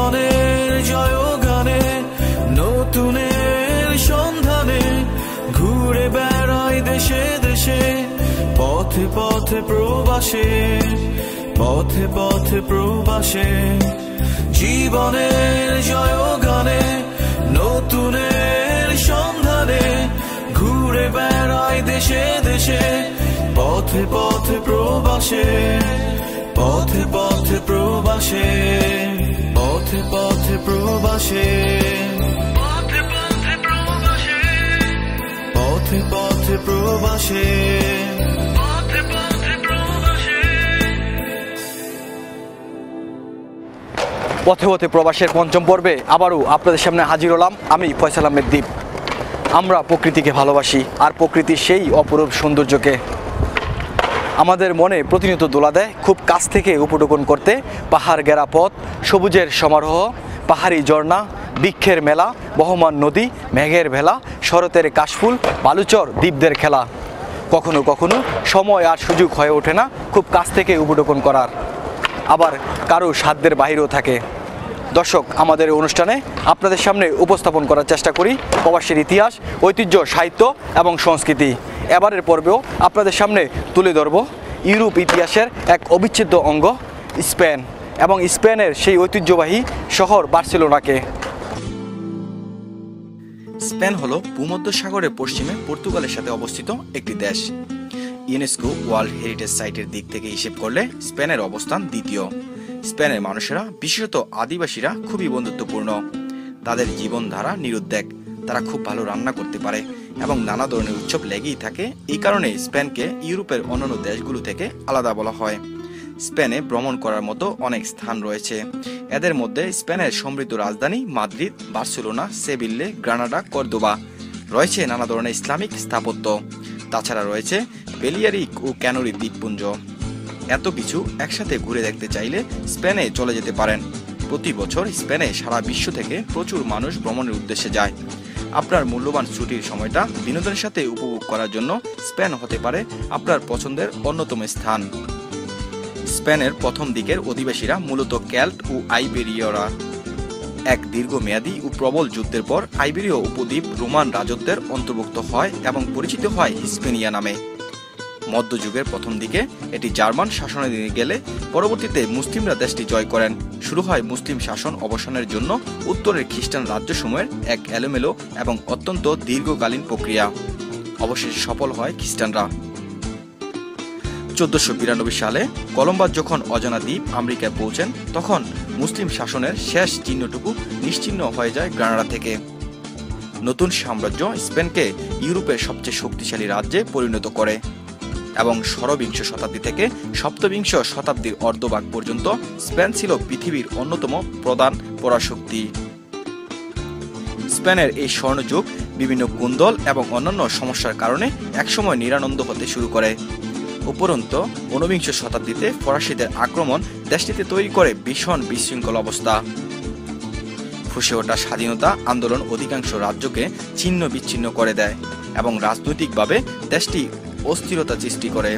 জীবনের জয়গানে নতুনের সন্ধানে ঘুরে বেড়াই দেশে দেশে পথে পথে প্রবাসে পথে পথে প্রবাসে জীবনের জয়গানে নতুনের সন্ধানে ঘুরে বেড়াই দেশে দেশে পথে পথে প্রবাসে পথে পথে প্রবাসে পথে পথে প্রবাসে পথে পথে প্রবাসে পথে পথে প্রবাসে পথে পথে প্রবাসে। পথে পথে প্রবাসের পঞ্চম পর্বে আবারও আপনাদের সামনে হাজির হলাম আমি ফয়সাল আহমেদ দীপ। আমরা প্রকৃতিকে ভালোবাসি আর প্রকৃতির সেই অপরূপ সৌন্দর্যকে আমাদের মনে প্রতিনিয়ত দোলা দেয়। খুব কাছ থেকে উপঢৌকন করতে পাহাড় ঘেরা পথ, সবুজের সমারোহ, পাহাড়ি ঝর্ণা, বৃক্ষের মেলা, বহমান নদী, মেঘের ভেলা, শরতের কাশফুল, বালুচর দ্বীপদের খেলা। কখনো কখনো সময় আর সুযোগ হয়ে ওঠে না খুব কাছ থেকে উপঢৌকন করার, আবার কারো সাধ্যের বাহিরেও থাকে। দর্শক, আমাদের অনুষ্ঠানে আপনাদের সামনে উপস্থাপন করার চেষ্টা করি প্রবাসের ইতিহাস, ঐতিহ্য, সাহিত্য এবং সংস্কৃতি। এবারের পর্বেও আপনাদের সামনে তুলে ধরব ইউরোপ ইতিহাসের এক অবিচ্ছেদ্য অঙ্গ স্পেন এবং স্পেনের সেই ঐতিহ্যবাহী শহর বার্সেলোনাকে। স্পেন হলো ভূমধ্যসাগরের পশ্চিমে পর্তুগালের সাথে অবস্থিত একটি দেশ। ইউনেস্কো ওয়ার্ল্ড হেরিটেজ সাইটের দিক থেকে হিসেব করলে স্পেনের অবস্থান দ্বিতীয়। স্পেনের মানুষেরা, বিশেষত আদিবাসীরা, খুবই বন্ধুত্বপূর্ণ। তাদের জীবনধারা নিরুদ্বেগ, তারা খুব ভালো রান্না করতে পারে এবং নানা ধরনের উৎসব লেগেই থাকে। এই কারণে স্পেনকে ইউরোপের অন্যান্য দেশগুলো থেকে আলাদা বলা হয়। স্পেনে ভ্রমণ করার মতো অনেক স্থান রয়েছে। এদের মধ্যে স্পেনের সমৃদ্ধ রাজধানী মাদ্রিদ, বার্সেলোনা, সেভিল্লে, গ্রানাডা, কর্দোবা। রয়েছে নানা ধরনের ইসলামিক স্থাপত্য। তাছাড়া রয়েছে বেলিয়ারিক ও ক্যানোরি দ্বীপপুঞ্জ। এত কিছু একসাথে ঘুরে দেখতে চাইলে স্পেনে চলে যেতে পারেন। প্রতি বছর স্পেনে সারা বিশ্ব থেকে প্রচুর মানুষ ভ্রমণের উদ্দেশ্যে যায়। আপনার মূল্যবান ছুটির সময়টা বিনোদনের সাথে উপভোগ করার জন্য স্পেন হতে পারে আপনার পছন্দের অন্যতম স্থান। স্পেনের প্রথম দিকের অধিবাসীরা মূলত ক্যাল্ট ও আইবেরীয়রা। এক দীর্ঘমেয়াদী ও প্রবল যুদ্ধের পর আইবেরীয় উপদ্বীপ রোমান রাজত্বের অন্তর্ভুক্ত হয় এবং পরিচিত হয় হিস্পেনিয়া নামে। মধ্যযুগের প্রথম দিকে এটি জার্মান শাসনাধীনে গেলে পরবর্তীতে মুসলিমরা দেশটি জয় করেন। শুরু হয় মুসলিম শাসন অবসানের জন্য উত্তরের খ্রিস্টান রাজ্যসমূহের এক এলোমেলো এবং অত্যন্ত দীর্ঘকালীন প্রক্রিয়া। অবশেষে সফল হয় খ্রিস্টানরা। 1492 সালে কলম্বাস যখন অজানা দ্বীপ আমেরিকায় পৌঁছেন, তখন মুসলিম শাসনের শেষ চিহ্নটুকু নিশ্চিহ্ন হয়ে যায় গ্রানাডা থেকে। নতুন সাম্রাজ্য স্পেনকে ইউরোপের সবচেয়ে শক্তিশালী রাজ্যে পরিণত করে এবং ষড়বিংশ শতাব্দী থেকে সপ্তবিংশ শতাব্দীর অর্ধভাগ পর্যন্ত স্পেন ছিল পৃথিবীর অন্যতম প্রধান পরাশক্তি। স্পেনের এই স্বর্ণযুগ বিভিন্ন কুন্দল এবং অন্যান্য সমস্যার কারণে একসময় নিরানন্দ হতে শুরু করে। উপরন্তু ঊনবিংশ শতাব্দীতে ফরাসিদের আক্রমণ দেশটিতে তৈরি করে ভীষণ বিশৃঙ্খল অবস্থা। ফুসে ওঠা স্বাধীনতা আন্দোলন অধিকাংশ রাজ্যকে ছিন্ন বিচ্ছিন্ন করে দেয় এবং রাজনৈতিকভাবে দেশটি অস্থিরতা সৃষ্টি করে।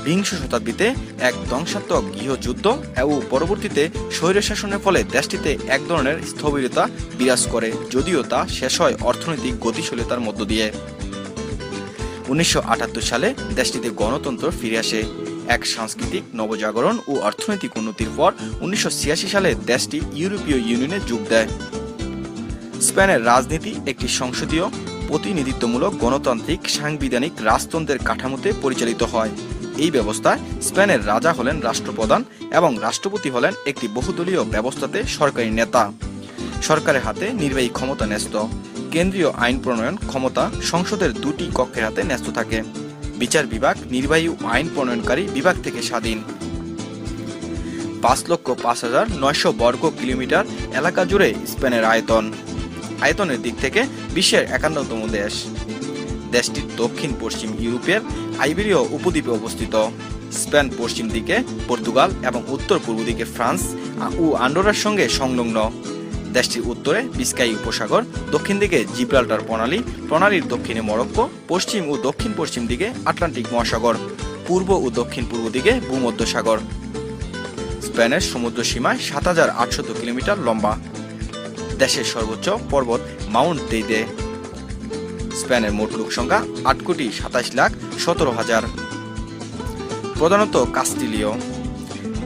বিংশ শতাব্দীতে এক ধ্বংসাত্মক গৃহযুদ্ধ এবং পরবর্তীতে স্বৈরশাসনের ফলে দেশটিতে এক ধরনের স্থবিরতা বিরাজ করে, যদিও তা শেষ হয় অর্থনৈতিক গতিশীলতার মধ্য দিয়ে। 1978 সালে দেশটিতে গণতন্ত্র ফিরে আসে। এক সাংস্কৃতিক নবজাগরণ ও অর্থনৈতিক উন্নতির পর 1986 সালে দেশটি ইউরোপীয় ইউনিয়নে যোগ দেয়। স্পেনের রাজনীতি একটি সংসদীয় প্রতিনিধিত্বমূলক গণতান্ত্রিক সাংবিধানিক রাজতন্ত্রের কাঠামোতে পরিচালিত হয়। এই ব্যবস্থায় স্পেনের রাজা হলেন রাষ্ট্রপ্রধান এবং রাষ্ট্রপতি হলেন একটি বহুদলীয় ব্যবস্থাতে সরকারি নেতা। সরকারের হাতে নির্বাহী ক্ষমতা ন্যস্ত। কেন্দ্রীয় আইন প্রণয়ন ক্ষমতা সংসদের দুটি কক্ষের হাতে ন্যস্ত থাকে। বিচার বিভাগ নির্বাহী ও আইন প্রণয়নকারী বিভাগ থেকে স্বাধীন। 5,05,900 বর্গ কিলোমিটার এলাকা জুড়ে স্পেনের আয়তন। আয়তনের দিক থেকে বিশ্বের 51তম দেশ। দেশটির দক্ষিণ পশ্চিম ইউরোপের আইবেরীয় উপদ্বীপে অবস্থিত। স্পেন পশ্চিম দিকে পর্তুগাল এবং উত্তর পূর্ব দিকে ফ্রান্স ও আন্ডোরার সঙ্গে সংলগ্ন। দেশটির উত্তরে বিস্কাই উপসাগর, দক্ষিণ দিকে জিব্রাল্টার প্রণালী, প্রণালীর দক্ষিণে মরক্কো, পশ্চিম ও দক্ষিণ পশ্চিম দিকে আটলান্টিক মহাসাগর, পূর্ব ও দক্ষিণ পূর্ব দিকে ভূমধ্যসাগর। স্পেনের সমুদ্র সীমায় ৭,৮০০ কিলোমিটার লম্বা। দেশের সর্বোচ্চ পর্বত মাউন্ট তেইদে। স্পেনের মোট লোক সংখ্যা ৮,২৭,১৭,০০০। প্রধানত কাস্টিলীয়।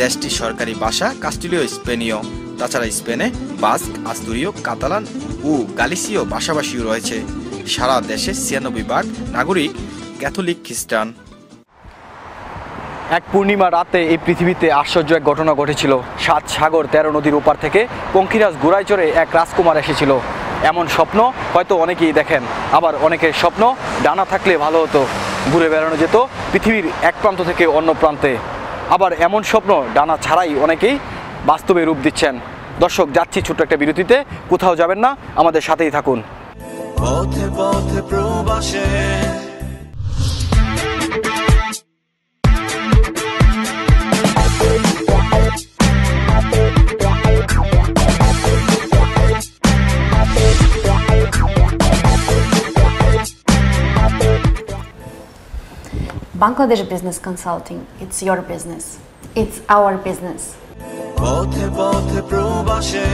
দেশটির সরকারি ভাষা কাস্টিলীয় স্পেনীয়। তাছাড়া স্পেনে বাস্ক, আস্তুরীয়, কাতালান ও গালিসীয় ভাষাভাষীও রয়েছে। সারা দেশে ৯৬% নাগরিক ক্যাথলিক খ্রিস্টান। এক পূর্ণিমা রাতে এই পৃথিবীতে আশ্চর্য এক ঘটনা ঘটেছিল। ৭ সাগর ১৩ নদীর ওপার থেকে পঙ্খিরাজ ঘোড়ায় চড়ে এক রাজকুমার এসেছিল। এমন স্বপ্ন হয়তো অনেকেই দেখেন, আবার অনেকের স্বপ্ন ডানা থাকলে ভালো হতো, ঘুরে বেড়ানো যেত পৃথিবীর এক প্রান্ত থেকে অন্য প্রান্তে। আবার এমন স্বপ্ন ডানা ছাড়াই অনেকেই বাস্তবে রূপ দিচ্ছেন। দর্শক, যাচ্ছি ছোট্ট একটা বিরতিতে, কোথাও যাবেন না, আমাদের সাথেই থাকুন। পথে পথে প্রবাসে Bangladesh Business Consulting. It's your business. It's our business. পথে পথে প্রবাসে।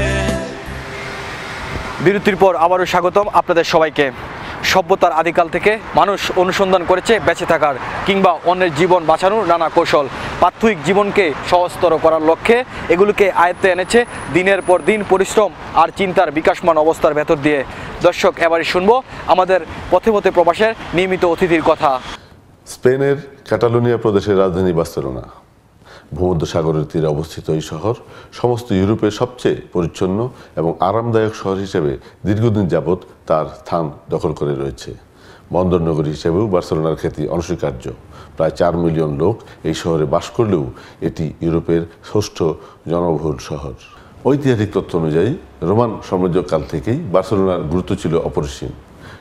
বিরতির পর আবারও স্বাগতম আপনাদের সবাইকে। সভ্যতার আদিকাল থেকে মানুষ অনুসন্ধান করেছে বেঁচে থাকার কিংবা অন্যের জীবন বাঁচানোর নানা কৌশল। প্রাত্যহিক জীবনকে সহজতর করার লক্ষ্যে এগুলোকে আয়ত্তে এনেছে দিনের পর দিন পরিশ্রম আর চিন্তার বিকাশমান অবস্থার ভেতর দিয়ে। দর্শক, এবারে শুনবো আমাদের পথে পথে প্রবাসের নিয়মিত অতিথির কথা। স্পেনের ক্যাটালোনিয়া প্রদেশের রাজধানী বার্সেলোনা। ভূমধ্যসাগরের তীরে অবস্থিত এই শহর সমস্ত ইউরোপের সবচেয়ে পরিচ্ছন্ন এবং আরামদায়ক শহর হিসেবে দীর্ঘদিন যাবৎ তার স্থান দখল করে রয়েছে। বন্দর নগরী হিসেবেও বার্সেলোনার খ্যাতি অনস্বীকার্য। প্রায় ৪ মিলিয়ন লোক এই শহরে বাস করলেও এটি ইউরোপের ষষ্ঠ জনবহুল শহর। ঐতিহাসিক তথ্য অনুযায়ী রোমান সাম্রাজ্যকাল থেকেই বার্সেলোনার গুরুত্ব ছিল অপরিসীম।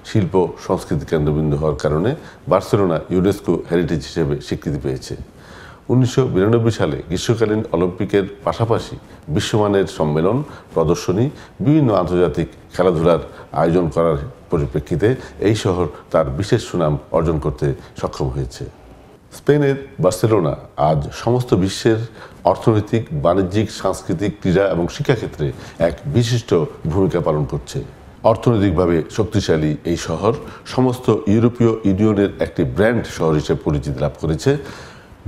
শিল্প সংস্কৃতি কেন্দ্রবিন্দু হওয়ার কারণে বার্সেলোনা ইউনেস্কো হেরিটেজ হিসেবে স্বীকৃতি পেয়েছে। ১৯৯২ সালে গ্রীষ্মকালীন অলিম্পিকের পাশাপাশি বিশ্বমানের সম্মেলন, প্রদর্শনী, বিভিন্ন আন্তর্জাতিক খেলাধুলার আয়োজন করার পরিপ্রেক্ষিতে এই শহর তার বিশেষ সুনাম অর্জন করতে সক্ষম হয়েছে। স্পেনের বার্সেলোনা আজ সমস্ত বিশ্বের অর্থনৈতিক, বাণিজ্যিক, সাংস্কৃতিক, ক্রীড়া এবং শিক্ষাক্ষেত্রে এক বিশিষ্ট ভূমিকা পালন করছে। অর্থনৈতিকভাবে শক্তিশালী এই শহর সমস্ত ইউরোপীয় ইউনিয়নের একটি ব্র্যান্ড শহর হিসেবে পরিচিতি লাভ করেছে।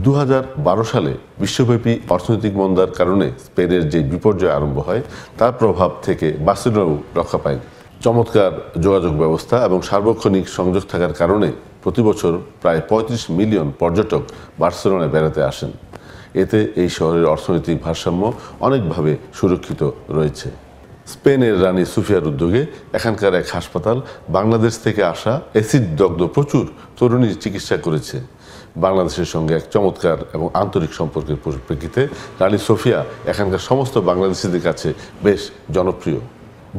২০১২ সালে বিশ্বব্যাপী অর্থনৈতিক মন্দার কারণে স্পেনের যে বিপর্যয় আরম্ভ হয় তার প্রভাব থেকে বার্সেলোনাও রক্ষা পায়নি। চমৎকার যোগাযোগ ব্যবস্থা এবং সার্বক্ষণিক সংযোগ থাকার কারণে প্রতি বছর প্রায় ৩৫ মিলিয়ন পর্যটক বার্সেলোনায় বেড়াতে আসেন। এতে এই শহরের অর্থনৈতিক ভারসাম্য অনেকভাবে সুরক্ষিত রয়েছে। স্পেনের রানী সুফিয়ার উদ্যোগে এখানকার এক হাসপাতাল বাংলাদেশ থেকে আসা অ্যাসিড দগ্ধ প্রচুর তরুণীর চিকিৎসা করেছে। বাংলাদেশের সঙ্গে এক চমৎকার এবং আন্তরিক সম্পর্কের পরিপ্রেক্ষিতে রানী সোফিয়া এখানকার সমস্ত বাংলাদেশিদের কাছে বেশ জনপ্রিয়।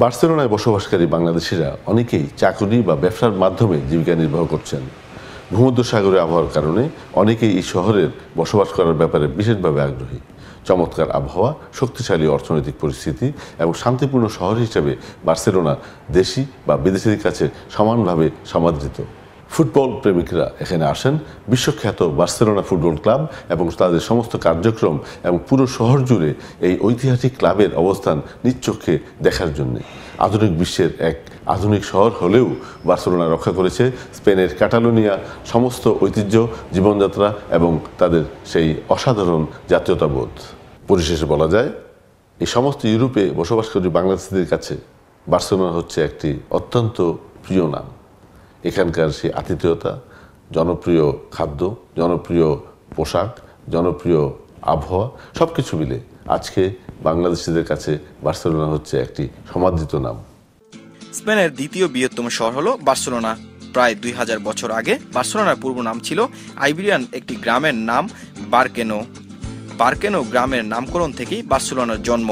বার্সেলোনায় বসবাসকারী বাংলাদেশিরা অনেকেই চাকরি বা ব্যবসার মাধ্যমে জীবিকা নির্বাহ করছেন। ভূমধ্যসাগরে আবহাওয়ার কারণে অনেকেই এই শহরের বসবাস করার ব্যাপারে বিশেষভাবে আগ্রহী। চমৎকার আবহাওয়া, শক্তিশালী অর্থনৈতিক পরিস্থিতি এবং শান্তিপূর্ণ শহর হিসেবে বার্সেলোনা দেশি বা বিদেশিদের কাছে সমানভাবে সমাদৃত। ফুটবল প্রেমিকরা এখানে আসেন বিশ্বখ্যাত বার্সেলোনা ফুটবল ক্লাব এবং তাদের সমস্ত কার্যক্রম এবং পুরো শহর জুড়ে এই ঐতিহাসিক ক্লাবের অবস্থান নিজ-চক্ষে দেখার জন্য। আধুনিক বিশ্বের এক আধুনিক শহর হলেও বার্সেলোনা রক্ষা করেছে স্পেনের ক্যাটালোনিয়া সমস্ত ঐতিহ্য, জীবনযাত্রা এবং তাদের সেই অসাধারণ জাতীয়তাবোধ। পরিশেষে বলা যায়, এই সমস্ত ইউরোপে বসবাসকারী বাংলাদেশিদের কাছে বার্সেলোনা হচ্ছে একটি অত্যন্ত প্রিয় নাম। এখানকার সেই আতিথেয়তা, জনপ্রিয় খাদ্য, জনপ্রিয় পোশাক, জনপ্রিয় আবহাওয়া সব কিছু মিলে আজকে বাংলাদেশিদের কাছে বার্সেলোনা হচ্ছে একটি সমাদৃত নাম। স্পেনের দ্বিতীয় বৃহত্তম শহর হলো বার্সেলোনা। প্রায় ২০০০ বছর আগে বার্সেলোনার পূর্ব নাম ছিল আইবেরিয়ান একটি গ্রামের নাম বারকেনো। বারকেনো গ্রামের নামকরণ থেকেই বার্সেলোনার জন্ম।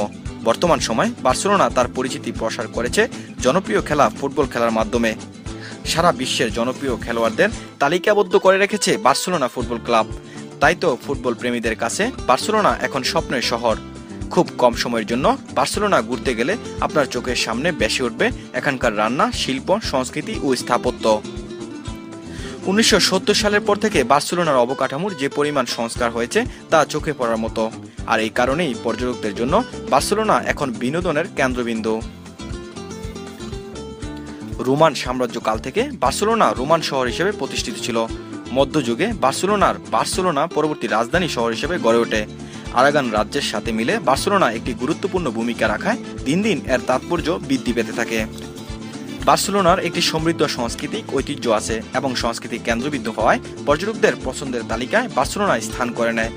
বর্তমান সময়ে বার্সেলোনা তার পরিচিতি প্রসার করেছে জনপ্রিয় খেলা ফুটবল খেলার মাধ্যমে। সারা বিশ্বের জনপ্রিয় খেলোয়াড়দের তালিকাবদ্ধ করে রেখেছে বার্সেলোনা ফুটবল ক্লাব। তাই তো ফুটবল প্রেমীদের কাছে বার্সেলোনা এখন স্বপ্নের শহর। খুব কম সময়ের জন্য বার্সেলোনা ঘুরতে গেলে আপনার চোখের সামনে ভেসে উঠবে এখানকার রান্না, শিল্প, সংস্কৃতি ও স্থাপত্য। ১৯৭০ সালের পর থেকে বার্সেলোনার অবকাঠামোর যে পরিমাণ সংস্কার হয়েছে তা চোখে পড়ার মতো। আর এই কারণেই পর্যটকদের জন্য বার্সেলোনা এখন বিনোদনের কেন্দ্রবিন্দু। রোমান সাম্রাজ্যকাল থেকে বার্সেলোনা রোমান শহর হিসেবে প্রতিষ্ঠিত ছিল। মধ্যযুগে বার্সেলোনা পরবর্তী রাজধানী শহর হিসেবে গড়ে ওঠে। আরাগান রাজ্যের সাথে মিলে বার্সেলোনা একটি গুরুত্বপূর্ণ ভূমিকা রাখায় দিন দিন এর তাৎপর্য বৃদ্ধি পেতে থাকে। বার্সেলোনার একটি সমৃদ্ধ সাংস্কৃতিক ঐতিহ্য আছে এবং সাংস্কৃতিক কেন্দ্রবিন্দু হওয়ায় পর্যটকদের পছন্দের তালিকায় বার্সেলোনা স্থান করে নেয়।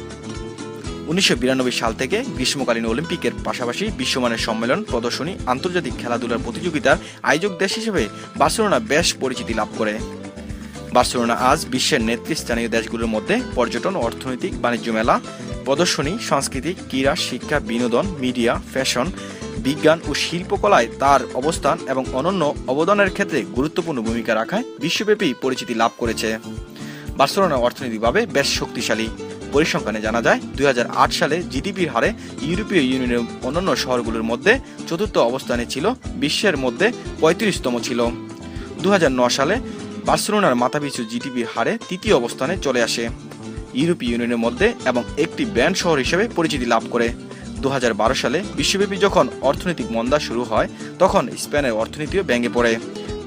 1992 সাল থেকে গ্রীষ্মকালীন অলিম্পিকের পাশাপাশি বিশ্বমানের সম্মেলন, প্রদর্শনী, আন্তর্জাতিক খেলাধুলার প্রতিযোগিতার আয়োজক দেশ হিসেবে বার্সেলোনা বেশ পরিচিতি লাভ করে। বার্সেলোনা আজ বিশ্বের নেতৃস্থানীয় দেশগুলোর মধ্যে পর্যটন, অর্থনৈতিক, বাণিজ্য মেলা, প্রদর্শনী, সাংস্কৃতিক, ক্রীড়া, শিক্ষা, বিনোদন, মিডিয়া, ফ্যাশন, বিজ্ঞান ও শিল্পকলায় তার অবস্থান এবং অনন্য অবদানের ক্ষেত্রে গুরুত্বপূর্ণ ভূমিকা রাখায় বিশ্বব্যাপী পরিচিতি লাভ করেছে। বার্সেলোনা অর্থনৈতিকভাবে বেশ শক্তিশালী। পরিসংখ্যানে জানা যায় 2008 সালে জিডিপির হারে ইউরোপীয় ইউনিয়নের অন্যান্য শহরগুলোর মধ্যে চতুর্থ অবস্থানে ছিল, বিশ্বের মধ্যে 35তম ছিল। 2009 সালে বার্সেলোনার মাথাপিছু জিডিপির হারে তৃতীয় অবস্থানে চলে আসে, ইউরোপীয় ইউনিয়নের মধ্যে এবং একটি ব্র্যান্ড শহর হিসেবে পরিচিতি লাভ করে। 2012 সালে বিশ্বব্যাপী যখন অর্থনৈতিক মন্দা শুরু হয় তখন স্পেনের অর্থনীতিও ভেঙে পড়ে।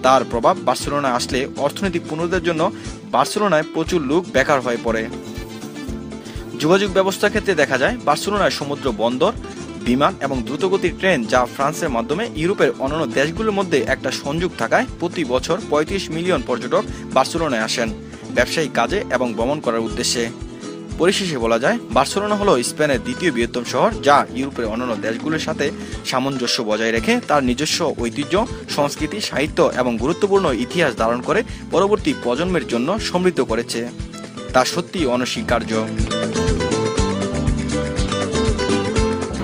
তার প্রভাব বার্সেলোনা আসলে অর্থনৈতিক পুনরুদ্ধারের জন্য বার্সেলোনায় প্রচুর লোক বেকার হয়ে পড়ে। যোগাযোগ ব্যবস্থা ক্ষেত্রে দেখা যায় বার্সেলোনায় সমুদ্র বন্দর, বিমান এবং দ্রুতগতির ট্রেন, যা ফ্রান্সের মাধ্যমে ইউরোপের অন্যান্য দেশগুলোর মধ্যে একটা সংযোগ থাকায় প্রতি বছর 35 মিলিয়ন পর্যটক বার্সেলোনায় আসেন ব্যবসায়িক কাজে এবং ভ্রমণ করার উদ্দেশ্যে। পরিশেষে বলা যায় বার্সেলোনা হলো স্পেনের দ্বিতীয় বৃহত্তম শহর, যা ইউরোপের অন্যান্য দেশগুলোর সাথে সামঞ্জস্য বজায় রেখে তার নিজস্ব ঐতিহ্য, সংস্কৃতি, সাহিত্য এবং গুরুত্বপূর্ণ ইতিহাস ধারণ করে পরবর্তী প্রজন্মের জন্য সমৃদ্ধ করেছে। তা সত্যি অনস্বীকার্য।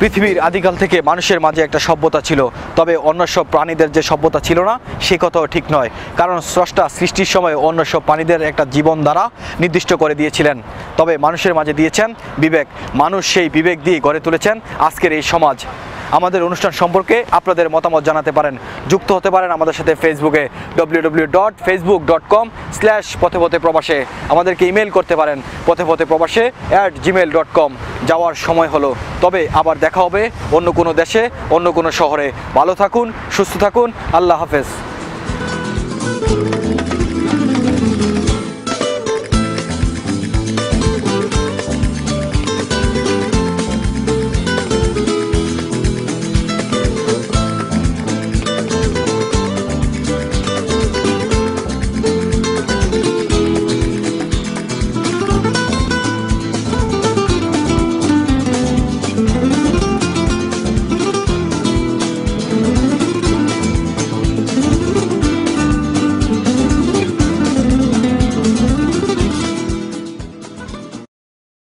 পৃথিবীর আদিকাল থেকে মানুষের মাঝে একটা সভ্যতা ছিল, তবে অন্য সব প্রাণীদের যে সভ্যতা ছিল না সে কথাও ঠিক নয়, কারণ স্রষ্টা সৃষ্টির সময় অন্য সব প্রাণীদের একটা জীবন ধারা নির্দিষ্ট করে দিয়েছিলেন, তবে মানুষের মাঝে দিয়েছেন বিবেক। মানুষ সেই বিবেক দিয়ে গড়ে তুলেছেন আজকের এই সমাজ। আমাদের অনুষ্ঠান সম্পর্কে আপনাদের মতামত জানাতে পারেন, যুক্ত হতে পারেন আমাদের সাথে ফেসবুকে www.facebook.com/পথে-পথে-প্রবাসে। আমাদেরকে ইমেল করতে পারেন pothepothe-probashe@gmail.com। যাওয়ার সময় হলো, তবে আবার দেখা হবে অন্য কোনো দেশে, অন্য কোনো শহরে। ভালো থাকুন, সুস্থ থাকুন, আল্লাহ হাফেজ।